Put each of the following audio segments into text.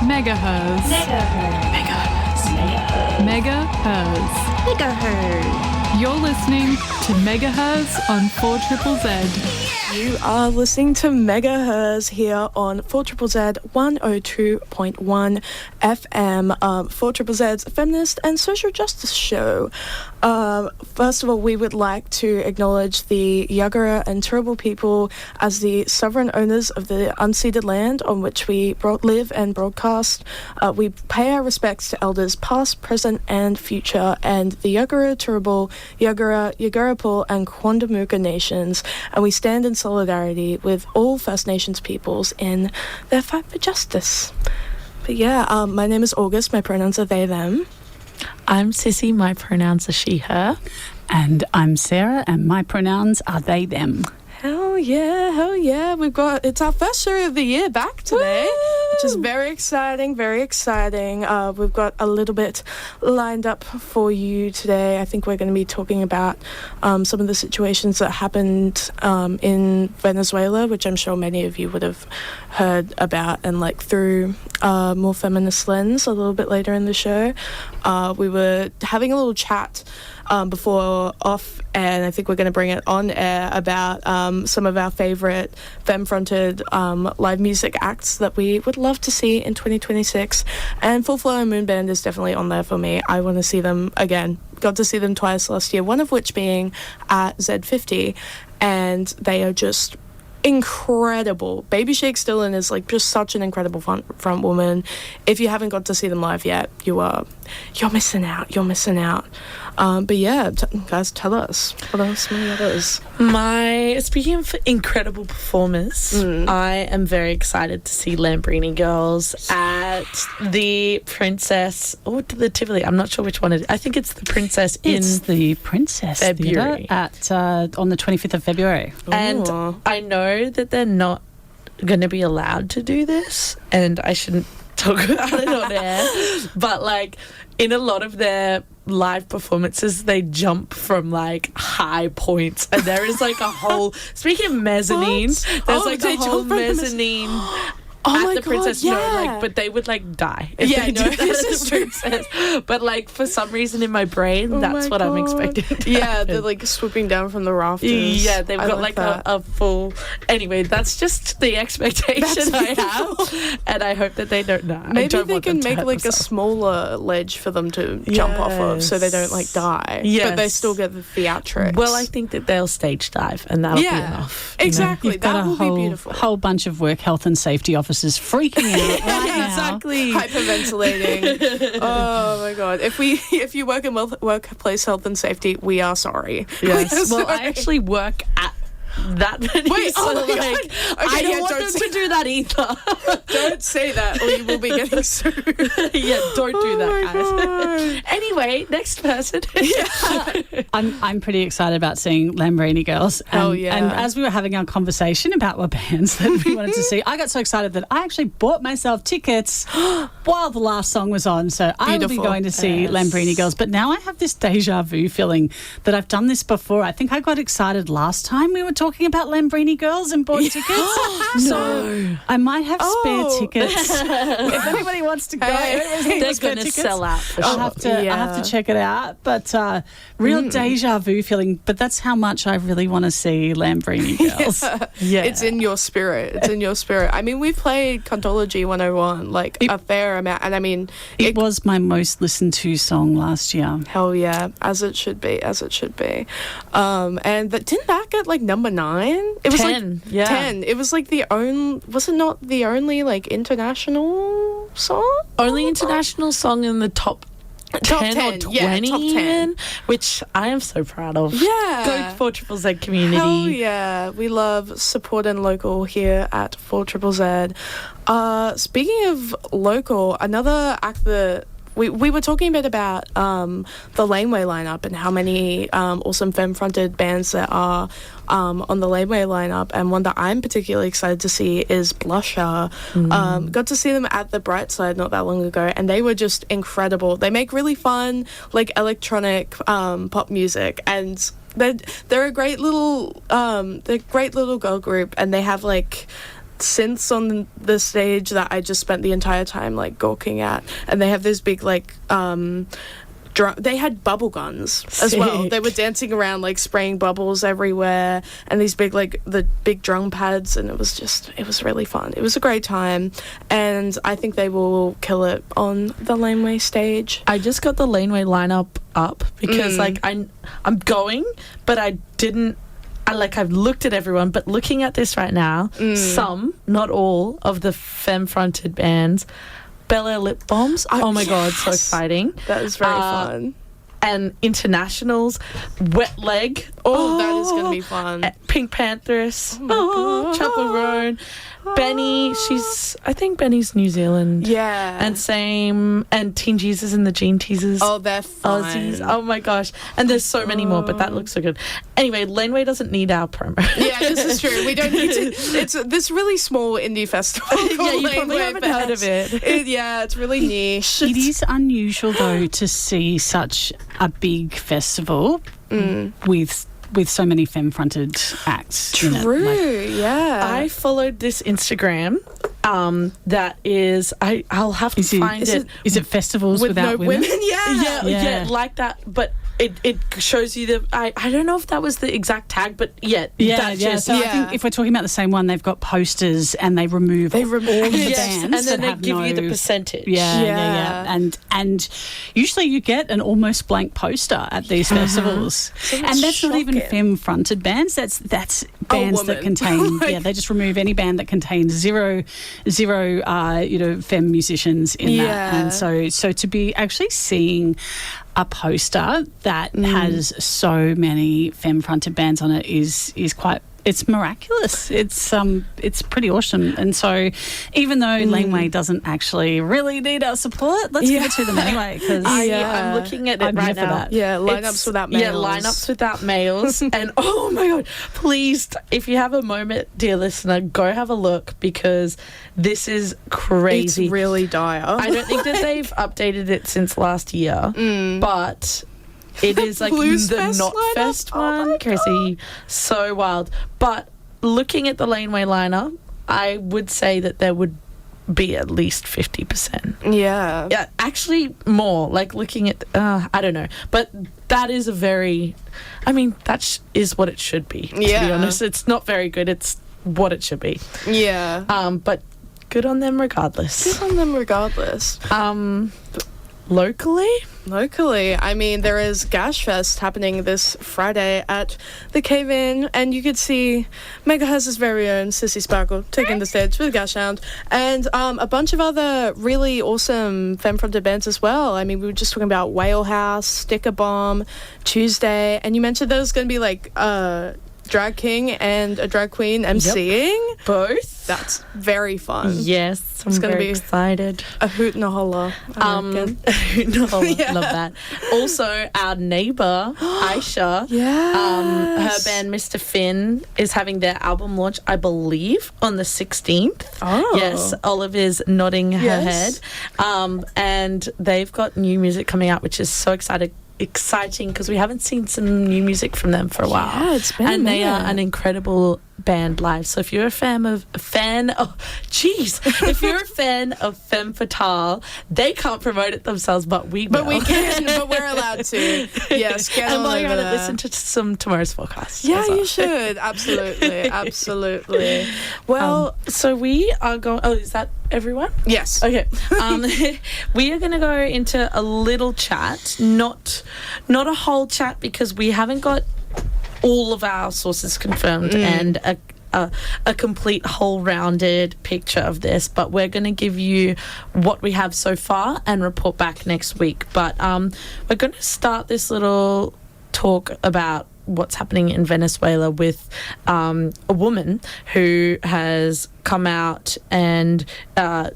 MegaHerzzz. You're listening to MegaHerzzz on 4ZZZ. You are listening to MegaHerzzz here on 4ZZZ 102.1 FM, 4ZZZ's feminist and social justice show. First of all, we would like to acknowledge the Yagara and Turrbal people as the sovereign owners of the unceded land on which we live and broadcast. We pay our respects to elders past, present and future, and the Yagara, Turrbal, Yagara, Yagarapul and Quandamooka nations, and we stand in solidarity with all First Nations peoples in their fight for justice. But yeah, my name is August, my pronouns are they, them. I'm Sisi, my pronouns are she, her. And I'm Sarah, and my pronouns are they, them. Hell yeah. It's our first show of the year back today. Woo! Which is very exciting. We've got a little bit lined up for you today. I think we're going to be talking about some of the situations that happened in Venezuela, which I'm sure many of you would have heard about, and like through a more feminist lens a little bit later in the show. We were having a little chat before off, and I think we're going to bring it on air about some of our favourite femme-fronted live music acts that we would love to see in 2026, and Full Flow and Moonband is definitely on there for me. I want to see them again. Got to see them twice last year, one of which being at Z50, and they are just incredible. Baby Shakes Dillon is like just such an incredible front woman. If you haven't got to see them live yet, you're missing out. But yeah, guys, tell us what else, many others. Speaking of incredible performers, I am very excited to see Lambrini Girls at the Princess or the Tivoli. I'm not sure which one it is. I think it's the Princess the Princess February at on the 25th of February. And I know that they're not going to be allowed to do this, and I shouldn't talk about it on air, but like in a lot of their live performances they jump from like high points, and there is like a whole speaking of mezzanines, there's like a whole mezzanine at the Princess. Yeah. No, like, but they would like die if they did that this at is the true. Princess. But like for some reason in my brain, that's what I'm expecting to happen. They're like swooping down from the rafters. Yeah, they've got like a full... Anyway, that's just the expectation I have, and I hope that they don't know. Maybe they can make like a smaller ledge for them to jump off of so they don't like die. Yes. But they still get the theatrics. Well, I think that they'll stage dive, and that'll be enough. Exactly. You've got that will be a beautiful. whole bunch of work health and safety officers freaking out right now. Exactly. Hyperventilating. Oh my god. If you work in workplace health and safety, we are sorry. Yes. Well, I actually work at that venue. Wait, so oh my like, God. Okay, I don't want don't them to do that either. Don't say that, or you will be getting sued. Yeah, don't do that, God. guys. Anyway, next person. I'm pretty excited about seeing Lambrini Girls. Hell yeah. And as we were having our conversation about what bands that we wanted to see, I got so excited that I actually bought myself tickets while the last song was on. So I will be going to see Lambrini Girls. But now I have this deja vu feeling that I've done this before. I think I got excited last time we were talking about Lambrini Girls and bought tickets. So I might have spare tickets. If anybody wants to go, they're going to sell out for sure. I'll have to check it out. But real deja vu feeling. But that's how much I really want to see Lambrini Girls. Yeah. It's in your spirit. I mean, we've played Contology 101 like a fair amount, and I mean, it was my most listened to song last year. Hell yeah, as it should be. And didn't that get like number 9? It was 10, like 10. It was like was it not the only like international song? Only international song in the top 10 or 20 top 10. even, which I am so proud of. Yeah. Go 4ZZZ community. Hell yeah. We love supporting local here at 4ZZZ. Speaking of local, another act that we were talking a bit about the Laneway lineup and how many awesome femme-fronted bands there are on the Laneway lineup, and one that I'm particularly excited to see is Blusher. Got to see them at the Bright Side not that long ago, and they were just incredible. They make really fun, like, electronic pop music, and they're a great little girl group, and they have like synths on the stage that I just spent the entire time like gawking at, and they have this big like they had bubble guns as well. They were dancing around like spraying bubbles everywhere, and these big like the big drum pads, and it was really fun. It was a great time, and I think they will kill it on the Laneway stage. I just got the Laneway lineup up because like I'm going, but I've looked at everyone, but looking at this right now, some, not all, of the femme-fronted bands, Bel Air Lip Bombs. Oh my God, so exciting. That is very fun. And Internationals, Wet Leg. Oh, that is going to be fun. Pink Panthers. Oh, Chapel Roan. Benny, I think Benny's New Zealand. Yeah. And Teen Jesus and the Gene Teasers. Oh, they're fun. Aussies. Oh my gosh. And there's so many more, but that looks so good. Anyway, Laneway doesn't need our promo. Yeah, this is true. We don't need to. It's this really small indie festival. Yeah, you probably haven't heard of it. It's really niche. It is unusual, though, to see such a big festival with so many femme-fronted acts in it. True, yeah. I followed this Instagram that is, I'll have to find it. Is it Festivals with Without no Women? Yeah, like that, but it shows you the, I don't know if that was the exact tag, but So I think if we're talking about the same one, they've got posters and they remove all of the bands and then that they have give you the percentage. Yeah. And usually you get an almost blank poster at these festivals. And that's not even femme-fronted bands. That's bands that contain. They just remove any band that contains zero femme musicians in that. And so to be actually seeing a poster that has so many femme-fronted bands on it is quite. It's miraculous. It's pretty awesome. And so, even though Laneway doesn't actually really need our support, let's give it to them anyway. Because I'm looking at it right now. Yeah, lineups without males. Yeah, lineups without males. And oh my God, please, if you have a moment, dear listener, go have a look because this is crazy. It's really dire. I don't think that they've updated it since last year, but it is like the Not Fest one. Crazy. So wild. But looking at the Laneway lineup, I would say that there would be at least 50%. Yeah. Yeah, actually more. Like looking at, I don't know. But that is that is what it should be, to be honest. It's not very good. It's what it should be. Yeah. But good on them regardless. Locally, I mean, there is Gash Fest happening this Friday at the Cave-In, and you could see MegaHerzz's very own Sisi Sparkle taking the stage with Gash Sound, and a bunch of other really awesome femme-fronted bands as well. I mean, we were just talking about Whale House, Sticker Bomb, Tuesday, and you mentioned there was going to be like drag king and a drag queen MCing. Both. That's very fun. Yes, I'm gonna very be excited. A hoot and a holler. A hoot and a holler. Love that. Also, our neighbour Aisha, her band Mr. Finn is having their album launch, I believe, on the 16th. Oh, yes. Olive is nodding her head, and they've got new music coming out, which is so exciting because we haven't seen some new music from them for a while. Yeah, it's been and they are an incredible band live. So if you're a fan of femme fatale, they can't promote it themselves, but we will. But we can, but we're allowed to. Yes, get and on while you're over at it, there. listen to some Tomorrow's Forecast. Yeah, you should. Absolutely. Well, so we are going. Oh, is that everyone? yes. Okay. We are going to go into a little chat, not a whole chat because we haven't got all of our sources confirmed and a complete whole rounded picture of this, but we're going to give you what we have so far and report back next week. But we're going to start this little talk about what's happening in Venezuela with a woman who has come out and at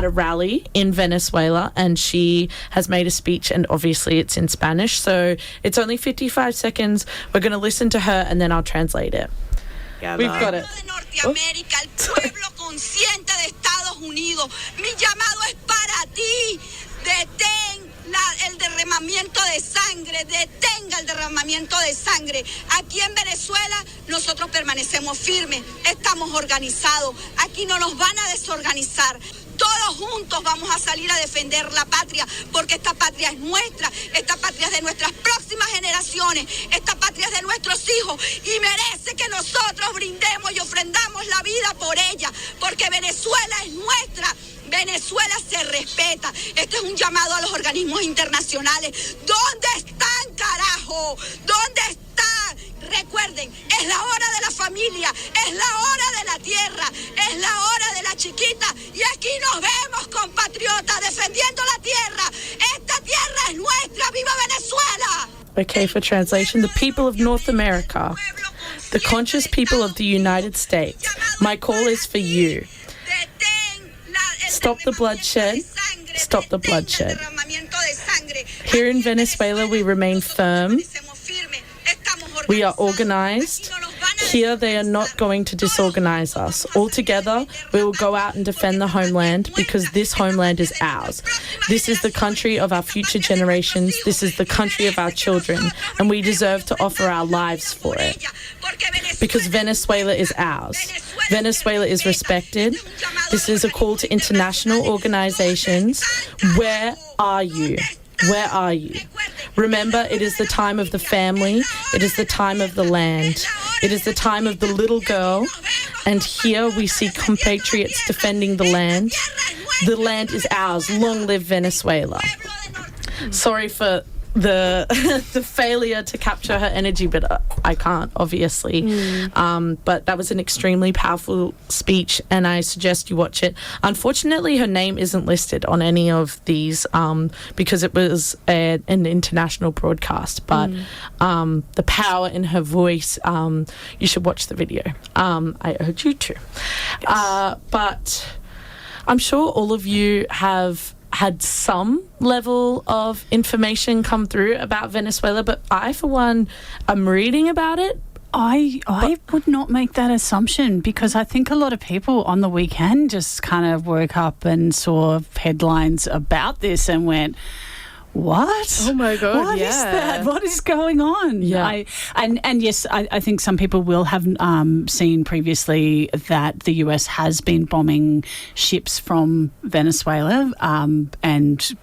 a rally in Venezuela, and she has made a speech, and obviously it's in Spanish, so it's only 55 seconds. We're going to listen to her and then I'll translate it. We've got it. Norteamérica, el pueblo consciente de Estados Unidos. Mi llamado es para ti. Detén el derramamiento de sangre. Detenga hasta el derramamiento de sangre. Aquí en Venezuela nosotros permanecemos firmes, estamos organizados, aquí no nos van a desorganizar. Todos juntos vamos a salir a defender la patria, porque esta patria es nuestra, esta patria es de nuestras próximas generaciones, esta patria es de nuestros hijos y merece que nosotros brindemos y ofrendamos la vida por ella, porque Venezuela es nuestra. Venezuela se respeta. Este es un llamado a los organismos internacionales. ¿Dónde están, carajo? ¿Dónde están? Recuerden, es la hora de la familia, es la hora de la tierra, es la hora de la chiquita. Y aquí nos vemos, compatriotas, defendiendo la tierra. Esta tierra es nuestra. ¡Viva Venezuela! Okay, for translation, the people of North America, the conscious people of the United States, my call is for you. Stop the bloodshed. Stop the bloodshed. Here in Venezuela, we remain firm. We are organized. Here, they are not going to disorganize us. All together, we will go out and defend the homeland, because this homeland is ours. This is the country of our future generations. This is the country of our children, and we deserve to offer our lives for it. Because Venezuela is ours. Venezuela is respected. This is a call to international organizations. Where are you? Where are you? Remember, it is the time of the family. It is the time of the land. It is the time of the little girl. And here we see compatriots defending the land. The land is ours. Long live Venezuela. Sorry for the failure to capture her energy, but I can't, obviously. But that was an extremely powerful speech, and I suggest you watch it. Unfortunately, her name isn't listed on any of these because it was an international broadcast, but the power in her voice, you should watch the video. I urge you to. But I'm sure all of you have had some level of information come through about Venezuela, but I, for one, am reading about it. I would not make that assumption, because I think a lot of people on the weekend just kind of woke up and saw headlines about this and went, what? Oh my God, What is that? What is going on? Yeah. And yes, I think some people will have seen previously that the US has been bombing ships from Venezuela and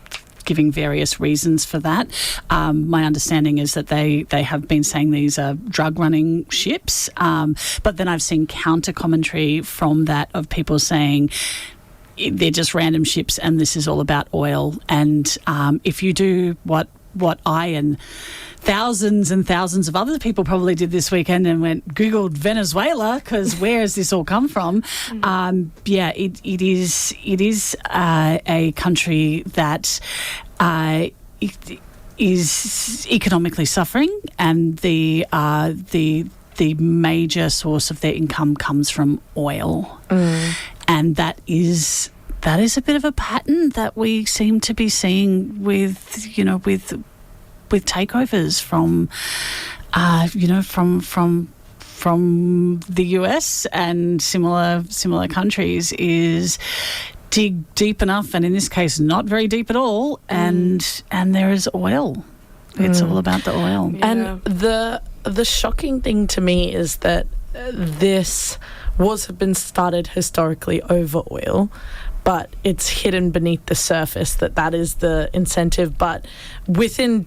giving various reasons for that. My understanding is that they have been saying these are drug-running ships, but then I've seen counter-commentary from that of people saying they're just random ships and this is all about oil. And if you do what I and thousands and thousands of other people probably did this weekend and Googled Venezuela, because where has this all come from? It is a country that is economically suffering, and the major source of their income comes from oil. And that is a bit of a pattern that we seem to be seeing with takeovers from the US and similar countries, is dig deep enough, and in this case not very deep at all, and there is oil. It's all about the oil. Yeah. And the shocking thing to me is that this have been started historically over oil, but it's hidden beneath the surface that is the incentive. But within,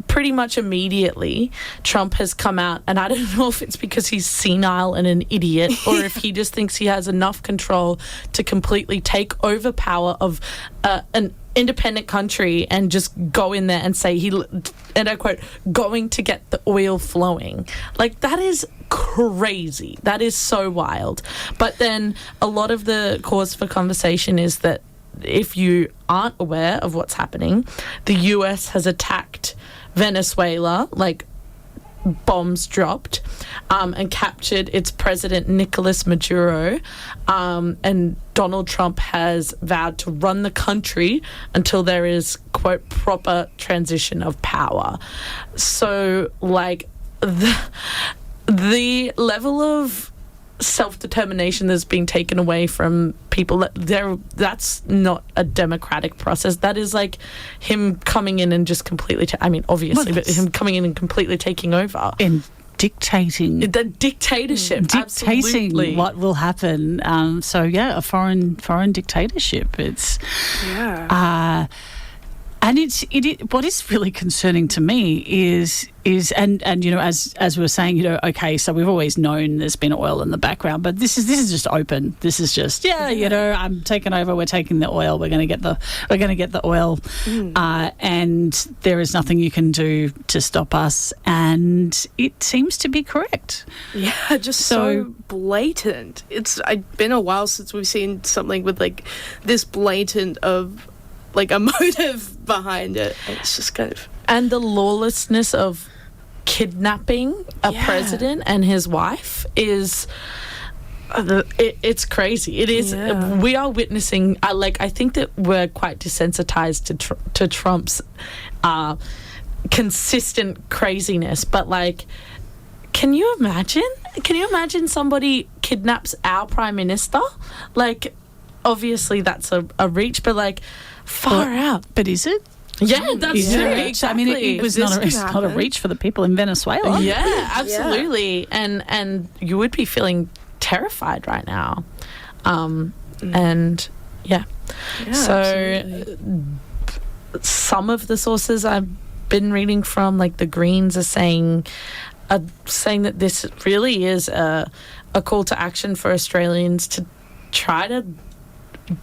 pretty much immediately, Trump has come out, and I don't know if it's because he's senile and an idiot, or if he just thinks he has enough control to completely take over power of an independent country and just go in there and say and I quote, going to get the oil flowing. That is crazy. That is so wild. But then a lot of the cause for conversation is that if you aren't aware of what's happening, the US has attacked Venezuela, bombs dropped, and captured its president, Nicolas Maduro, and Donald Trump has vowed to run the country until there is, quote, proper transition of power. So, the level of self-determination that's being taken away from people. That's not a democratic process. That is like him coming in and just completely obviously, but him coming in and completely taking over and dictating the dictatorship, dictating absolutely. what will happen. A foreign dictatorship. It's and what is really concerning to me is and you know, as we were saying, you know, okay, so we've always known there's been oil in the background, but this is just open. This is just you know, I'm taking over. We're taking the oil. We're going to get the oil, and there is nothing you can do to stop us. And it seems to be correct. Yeah, just so blatant. It's been a while since we've seen something with like this blatant of like a motive behind it. It's just kind of... And the lawlessness of kidnapping a president and his wife is... it's crazy. It is. Yeah. We are witnessing... I think that we're quite desensitized to Trump's consistent craziness. But, like, can you imagine? Can you imagine somebody kidnaps our prime minister? Like, obviously that's a reach, but, like... Far out. But is it? Yeah, that's true. Exactly. I mean, it was not a reach for the people in Venezuela. Yeah, absolutely. Yeah. And you would be feeling terrified right now. And so absolutely. Some of the sources I've been reading from, like the Greens, are saying that this really is a call to action for Australians to try to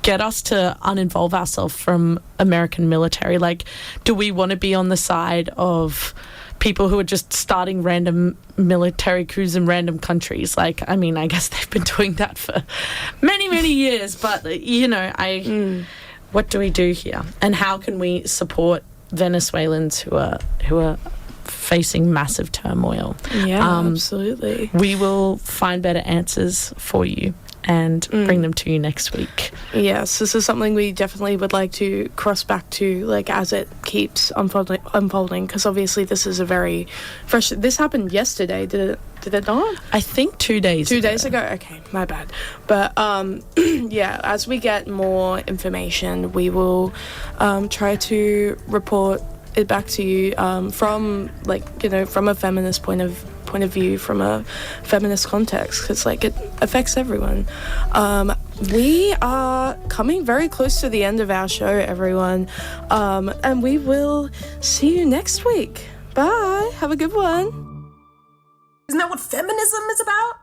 get us to uninvolve ourselves from American military. Like, do we want to be on the side of people who are just starting random military coups in random countries? Like, I mean, I guess they've been doing that for many, many years, but, you know, what do we do here? And how can we support Venezuelans who are facing massive turmoil? Yeah, absolutely. We will find better answers for you and bring them to you next week. Yes, this is something we definitely would like to cross back to, like, as it keeps unfolding, because obviously this is a very fresh... This happened yesterday, did it not? I think 2 days ago. 2 days ago? Okay, my bad. But, yeah, as we get more information, we will try to report it back to you from, like, you know, from a feminist point of view, from a feminist context, because, like, it affects everyone. We are coming very close to the end of our show, everyone, and we will see you next week. Bye. Have a good one. Isn't that what feminism is about?